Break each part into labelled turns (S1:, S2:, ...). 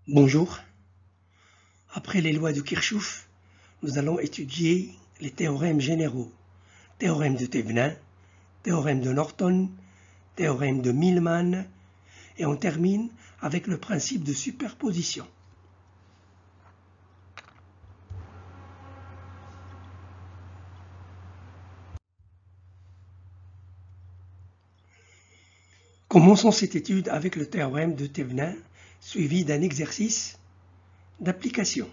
S1: Bonjour. Après les lois de Kirchhoff, nous allons étudier les théorèmes généraux. Théorème de Thevenin, théorème de Norton, théorème de Millman, et on termine avec le principe de superposition. Commençons cette étude avec le théorème de Thevenin, suivi d'un exercice d'application.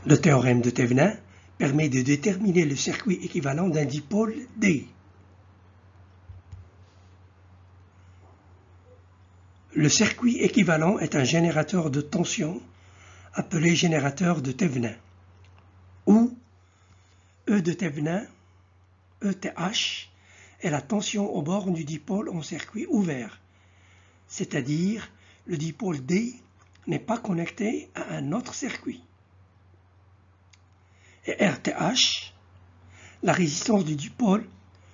S1: Le théorème de Thevenin permet de déterminer le circuit équivalent d'un dipôle D. Le circuit équivalent est un générateur de tension appelé générateur de Thevenin, où E de Thevenin, ETH, est la tension aux bornes du dipôle en circuit ouvert, c'est-à-dire le dipôle D n'est pas connecté à un autre circuit. Et RTH, la résistance du dipôle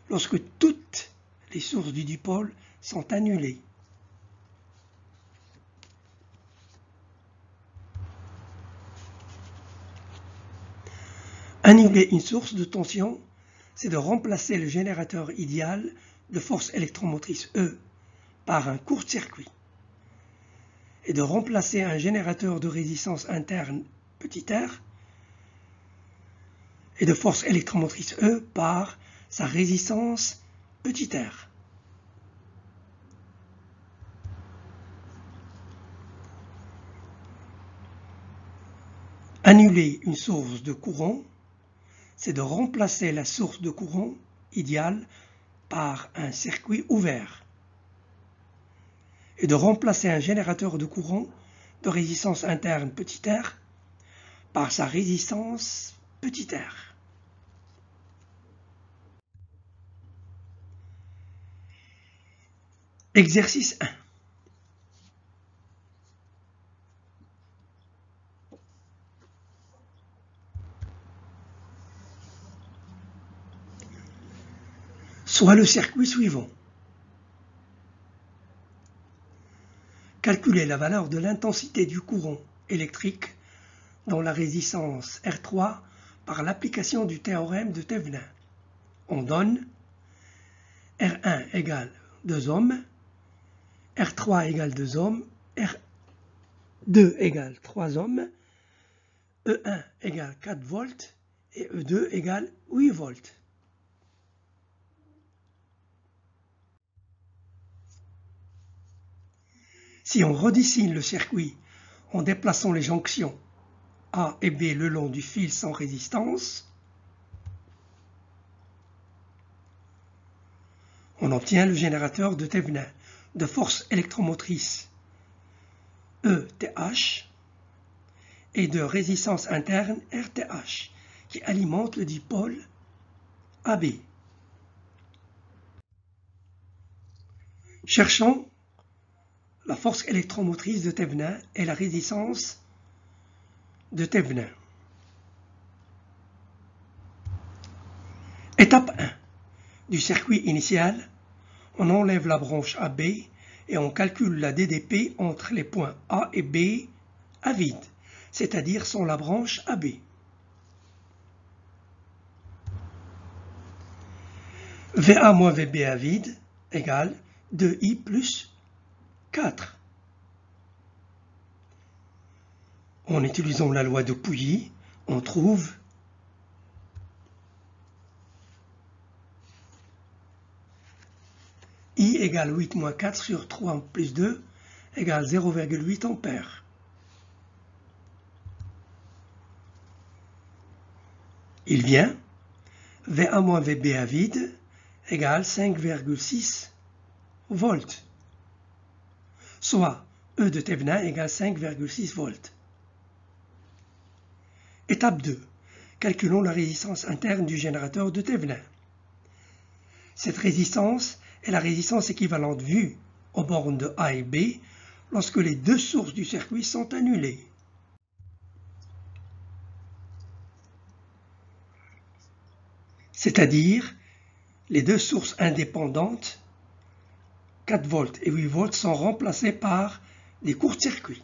S1: lorsque toutes les sources du dipôle sont annulées. Annuler une source de tension, c'est de remplacer le générateur idéal de force électromotrice E par un court-circuit et de remplacer un générateur de résistance interne petit r et de force électromotrice E par sa résistance petit r. Annuler une source de courant, c'est de remplacer la source de courant idéale par un circuit ouvert et de remplacer un générateur de courant de résistance interne petit r par sa résistance petit r. Exercice 1. Soit le circuit suivant. Calculer la valeur de l'intensité du courant électrique dans la résistance R3 par l'application du théorème de Thevenin. On donne R1 égale 2 ohms, R3 égale 2 ohms, R2 égale 3 ohms, E1 égale 4 volts et E2 égale 8 volts. Si on redessine le circuit en déplaçant les jonctions A et B le long du fil sans résistance, on obtient le générateur de Thevenin de force électromotrice ETH et de résistance interne RTH qui alimente le dipôle AB. Cherchons la force électromotrice de Thevenin et la résistance de Thevenin. Étape 1. Du circuit initial, on enlève la branche AB et on calcule la DDP entre les points A et B à vide, c'est-à-dire sans la branche AB. VA moins VB à vide égale 2I plus 4. En utilisant la loi de Pouilly, on trouve I égale 8 moins 4 sur 3 plus 2 égale 0,8 ampères. Il vient VA moins VB à vide égale 5,6 volts, soit E de Thevenin égale 5,6 volts. Étape 2. Calculons la résistance interne du générateur de Thevenin. Cette résistance est la résistance équivalente vue aux bornes de A et B lorsque les deux sources du circuit sont annulées. C'est-à-dire les deux sources indépendantes, 4 volts et 8 volts, sont remplacées par des courts-circuits.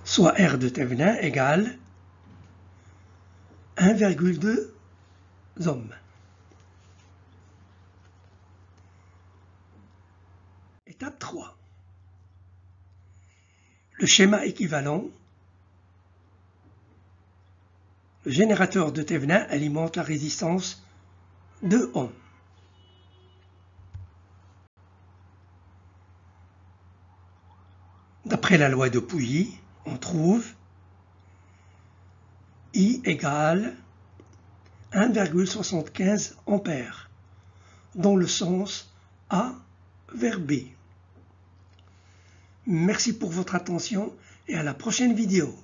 S1: Soit R de Thévenin égale 1,2 ohms. Étape 3. Le schéma équivalent. Le générateur de Thévenin alimente la résistance de ohms. D'après la loi de Pouilly, on trouve I égale 1,75 ampères, dans le sens A vers B. Merci pour votre attention et à la prochaine vidéo.